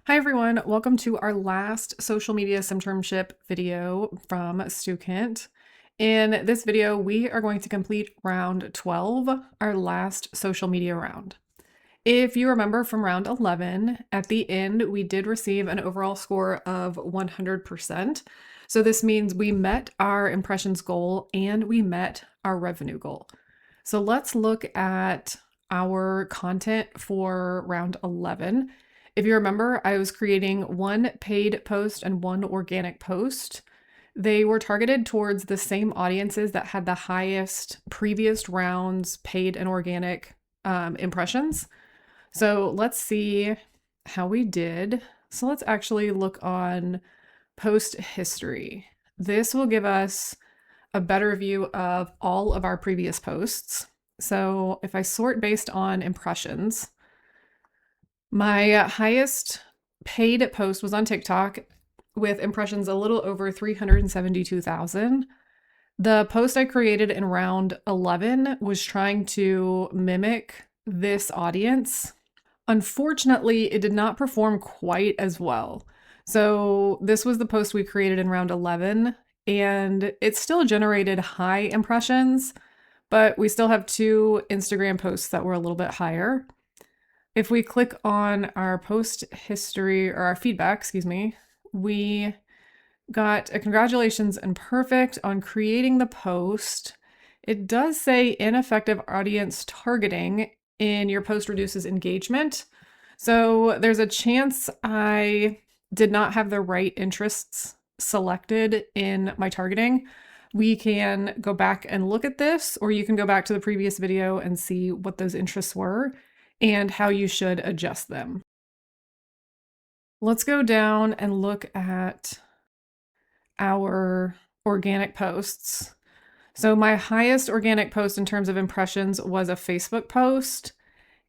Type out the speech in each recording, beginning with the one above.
Hi everyone, welcome to our last social media Simternship video from Student. In this video, we are going to complete round 12, our last social media round. If you remember from round 11, at the end, we did receive an overall score of 100%. So this means we met our impressions goal and we met our revenue goal. So let's look at our content for round 11. If you remember, I was creating one paid post and one organic post. They were targeted towards the same audiences that had the highest previous rounds paid and organic impressions. So let's see how we did. So let's actually look on post history. This will give us a better view of all of our previous posts. So if I sort based on impressions, my highest paid post was on TikTok with impressions a little over 372,000. The post I created in round 11 was trying to mimic this audience. Unfortunately, it did not perform quite as well. So this was the post we created in round 11, and it still generated high impressions, but we still have two Instagram posts that were a little bit higher. If we click on our post history or our feedback, we got a congratulations and perfect on creating the post. It does say ineffective audience targeting in your post reduces engagement. So there's a chance I did not have the right interests selected in my targeting. We can go back and look at this, or you can go back to the previous video and see what those interests were and how you should adjust them. Let's go down and look at our organic posts. So my highest organic post in terms of impressions was a Facebook post,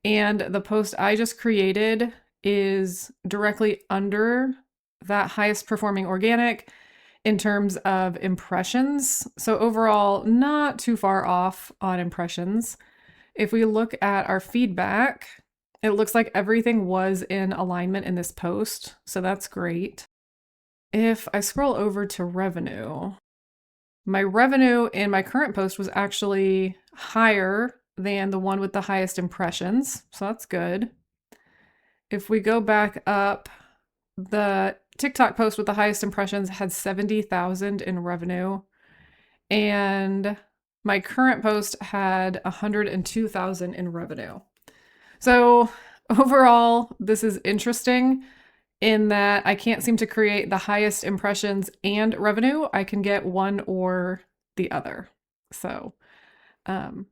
and the post I just created is directly under that highest performing organic in terms of impressions. So overall, not too far off on impressions. If we look at our feedback, it looks like everything was in alignment in this post, so that's great. If I scroll over to revenue, my revenue in my current post was actually higher than the one with the highest impressions, so that's good. If we go back up, the TikTok post with the highest impressions had 70,000 in revenue, and my current post had 102,000 in revenue. So overall, this is interesting in that I can't seem to create the highest impressions and revenue. I can get one or the other. So kind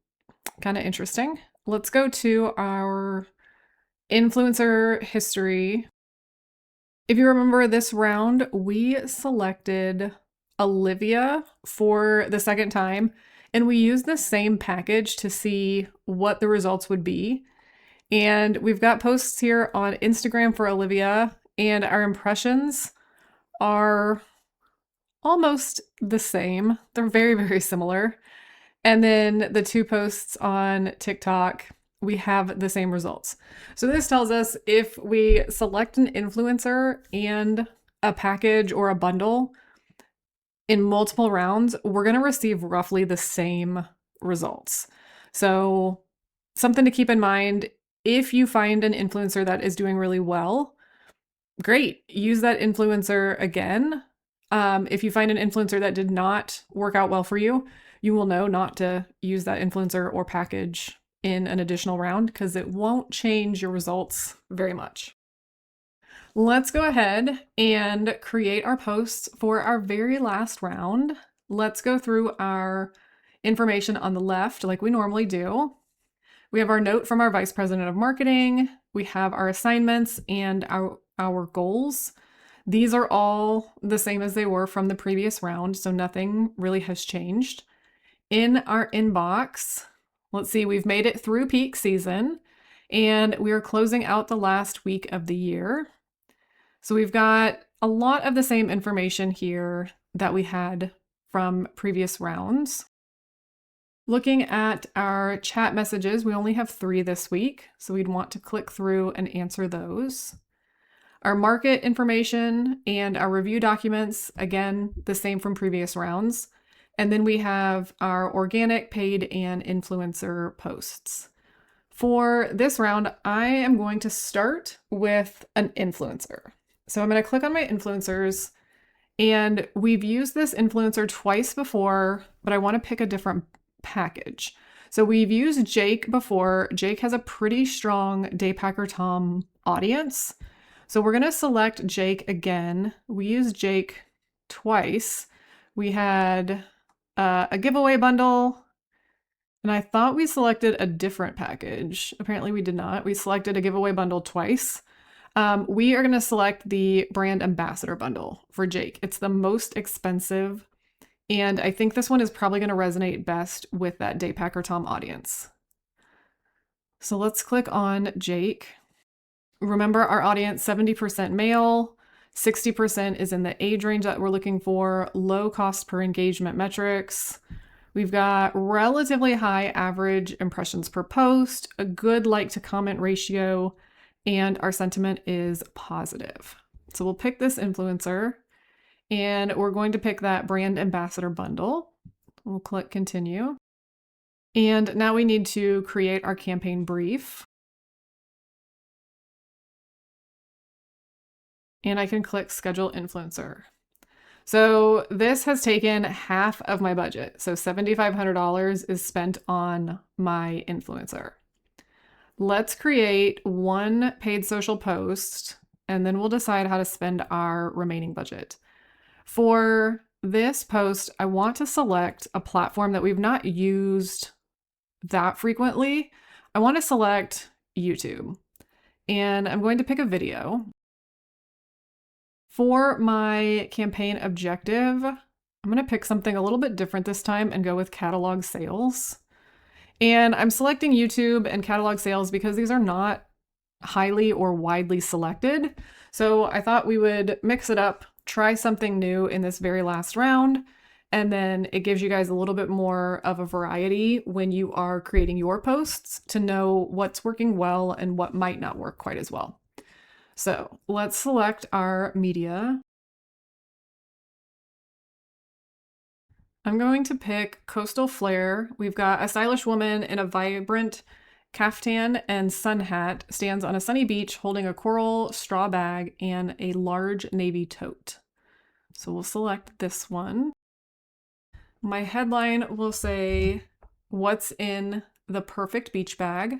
of interesting. Let's go to our influencer history. If you remember this round, we selected Olivia for the second time, and we used the same package to see what the results would be. And we've got posts here on Instagram for Olivia, and our impressions are almost the same. They're very, very similar. And then the two posts on TikTok, we have the same results. So this tells us if we select an influencer and a package or a bundle in multiple rounds, we're going to receive roughly the same results. So something to keep in mind, if you find an influencer that is doing really well, great, use that influencer again. If you find an influencer that did not work out well for you, you will know not to use that influencer or package in an additional round because it won't change your results very much. Let's go ahead and create our posts for our very last round. Let's go through our information on the left like we normally do. We have our note from our Vice President of Marketing. We have our assignments and our goals. These are all the same as they were from the previous round, so nothing really has changed. In our inbox, let's see, we've made it through peak season, and we are closing out the last week of the year. So we've got a lot of the same information here that we had from previous rounds. Looking at our chat messages, we only have 3 this week, so we'd want to click through and answer those. our market information and our review documents, again, the same from previous rounds. And then we have our organic, paid, and influencer posts. For this round, I am going to start with an influencer. So I'm going to click on my influencers, and we've used this influencer twice before, but I want to pick a different package. So we've used Jake before. Jake has a pretty strong Daypacker Tom audience. So we're going to select Jake again. We used Jake twice. We had a giveaway bundle, and I thought we selected a different package. Apparently we did not. We selected a giveaway bundle twice. We are going to select the brand ambassador bundle for Jake. It's the most expensive, and I think this one is probably going to resonate best with that Daypacker Tom audience. So let's click on Jake. Remember our audience, 70% male, 60% is in the age range that we're looking for, low cost per engagement metrics. We've got relatively high average impressions per post, a good like to comment ratio, and our sentiment is positive. So we'll pick this influencer, and we're going to pick that brand ambassador bundle. We'll click continue. And now we need to create our campaign brief. And I can click schedule influencer. So this has taken half of my budget. So $7,500 is spent on my influencer. Let's create one paid social post, and then we'll decide how to spend our remaining budget. For this post, I want to select a platform that we've not used that frequently. I want to select YouTube, and I'm going to pick a video. For my campaign objective, I'm going to pick something a little bit different this time and go with catalog sales. And I'm selecting YouTube and catalog sales because these are not highly or widely selected. So I thought we would mix it up, try something new in this very last round, and then it gives you guys a little bit more of a variety when you are creating your posts to know what's working well and what might not work quite as well. So let's select our media. I'm going to pick Coastal Flair. We've got a stylish woman in a vibrant caftan and sun hat stands on a sunny beach holding a coral straw bag and a large navy tote. So we'll select this one. My headline will say, "What's in the perfect beach bag?"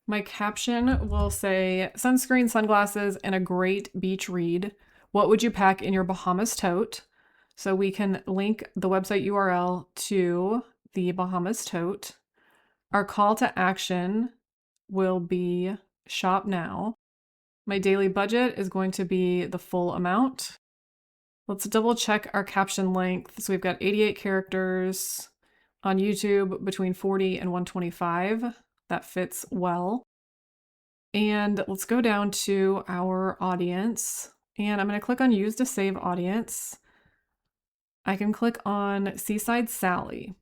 My caption will say, "Sunscreen, sunglasses, and a great beach read. What would you pack in your Bahamas tote?" So we can link the website URL to the Bahamas tote. Our call to action will be shop now. My daily budget is going to be the full amount. Let's double check our caption length. So we've got 88 characters on YouTube, between 40 and 125. That fits well. And let's go down to our audience, and I'm going to click on use to save audience. I can click on Seaside Sally.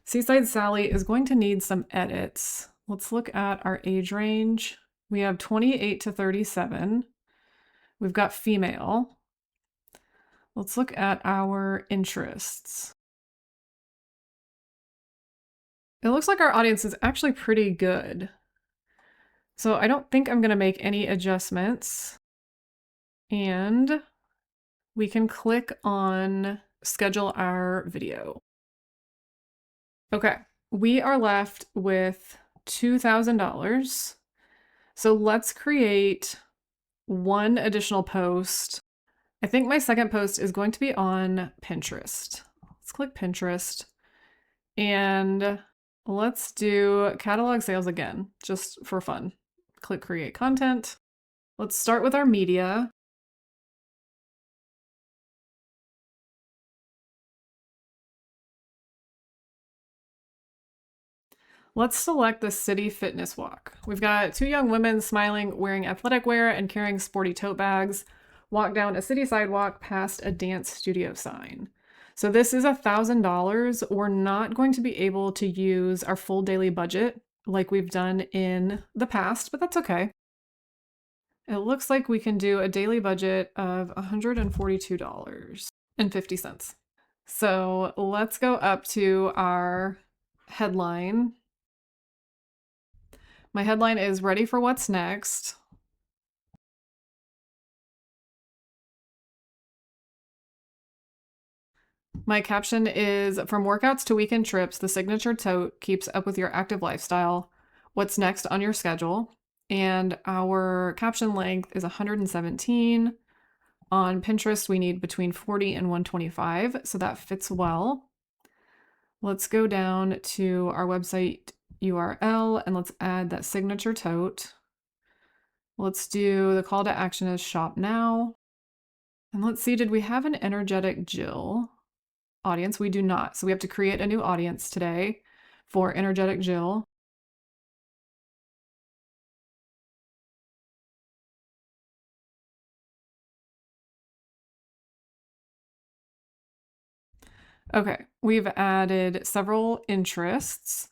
Seaside Sally is going to need some edits. Let's look at our age range. We have 28 to 37. We've got female. Let's look at our interests. It looks like our audience is actually pretty good. So I don't think I'm going to make any adjustments. And we can click on schedule our video. Okay, we are left with $2,000. So let's create one additional post. I think my second post is going to be on Pinterest. Let's click Pinterest, and let's do catalog sales again, just for fun. Click create content. Let's start with our media. Let's select the city fitness walk. We've got two young women smiling, wearing athletic wear and carrying sporty tote bags, walk down a city sidewalk past a dance studio sign. So this is $1,000. We're not going to be able to use our full daily budget like we've done in the past, but that's okay. It looks like we can do a daily budget of $142.50. So let's go up to our headline. My headline is ready for what's next. My caption is from workouts to weekend trips, the signature tote keeps up with your active lifestyle. What's next on your schedule? And our caption length is 117. On Pinterest, we need between 40 and 125, so that fits well. Let's go down to our website URL and let's add that signature tote. Let's do the call to action as shop now. And let's see, did we have an energetic Jill audience? We do not. So we have to create a new audience today for energetic Jill. Okay, we've added several interests.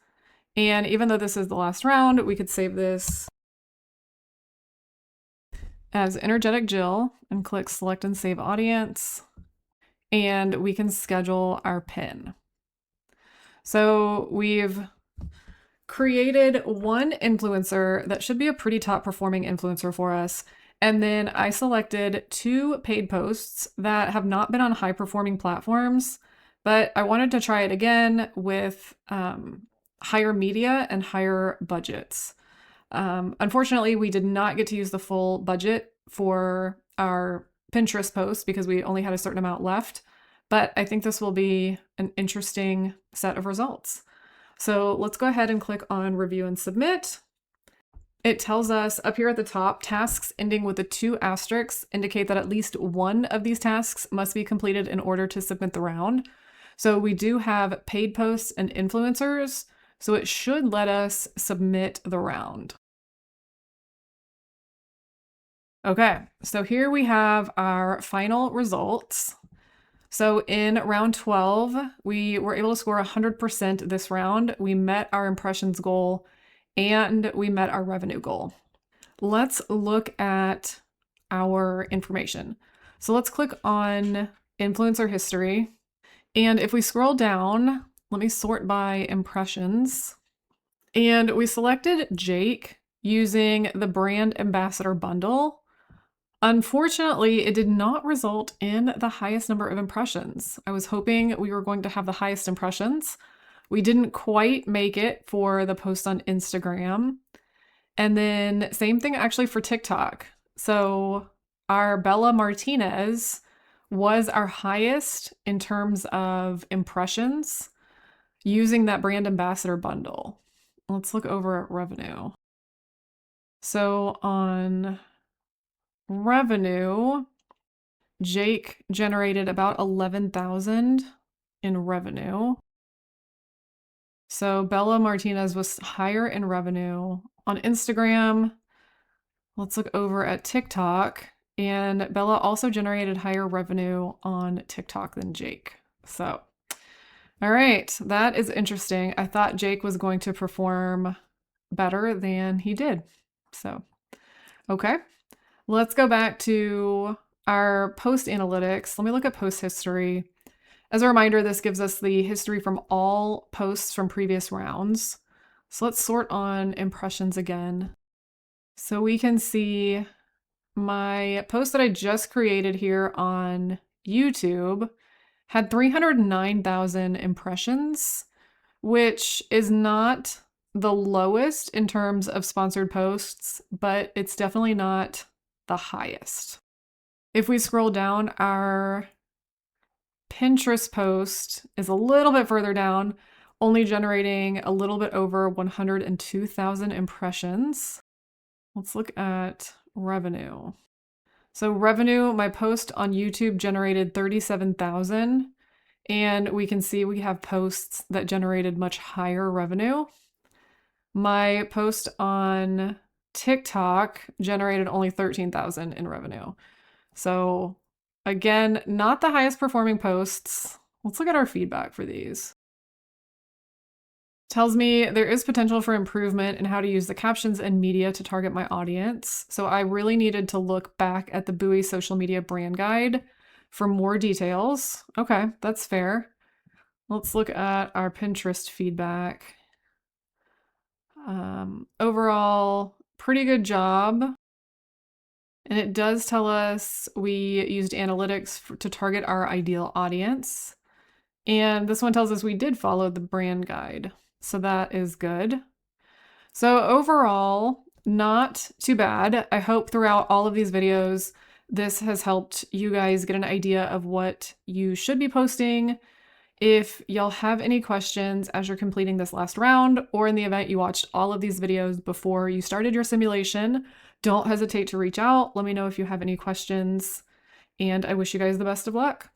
And even though this is the last round, we could save this as energetic Jill and click select and save audience. And we can schedule our pin. So we've created one influencer that should be a pretty top performing influencer for us. And then I selected 2 paid posts that have not been on high performing platforms, but I wanted to try it again with higher media and higher budgets. Unfortunately, we did not get to use the full budget for our Pinterest post because we only had a certain amount left, but I think this will be an interesting set of results. So let's go ahead and click on review and submit. It tells us up here at the top, tasks ending with the 2 asterisks indicate that at least one of these tasks must be completed in order to submit the round. So we do have paid posts and influencers, so it should let us submit the round. Okay, so here we have our final results. So in round 12, we were able to score 100% this round. We met our impressions goal and we met our revenue goal. Let's look at our information. So let's click on influencer history. And if we scroll down, let me sort by impressions. And we selected Jake using the brand ambassador bundle. Unfortunately, it did not result in the highest number of impressions. I was hoping we were going to have the highest impressions. We didn't quite make it for the post on Instagram. And then same thing actually for TikTok. So our Bella Martinez was our highest in terms of impressions using that brand ambassador bundle. Let's look over at revenue. So on revenue, Jake generated about 11,000 in revenue. So Bella Martinez was higher in revenue. On Instagram, let's look over at TikTok, and Bella also generated higher revenue on TikTok than Jake. So, all right, that is interesting. I thought Jake was going to perform better than he did. So, okay. Let's go back to our post analytics. Let me look at post history. As a reminder, this gives us the history from all posts from previous rounds. So let's sort on impressions again. So we can see my post that I just created here on YouTube had 309,000 impressions, which is not the lowest in terms of sponsored posts, but it's definitely not the highest. If we scroll down, our Pinterest post is a little bit further down, only generating a little bit over 102,000 impressions. Let's look at revenue. So revenue, my post on YouTube generated 37,000, and we can see we have posts that generated much higher revenue. My post on TikTok generated only 13,000 in revenue. So again, not the highest performing posts. Let's look at our feedback for these. Tells me there is potential for improvement in how to use the captions and media to target my audience. So I really needed to look back at the Bowie social media brand guide for more details. Okay, that's fair. Let's look at our Pinterest feedback. Overall, pretty good job. And it does tell us we used analytics to target our ideal audience. And this one tells us we did follow the brand guide. So that is good. So overall, not too bad. I hope throughout all of these videos, this has helped you guys get an idea of what you should be posting. If y'all have any questions as you're completing this last round, or in the event you watched all of these videos before you started your simulation, don't hesitate to reach out. Let me know if you have any questions, and I wish you guys the best of luck.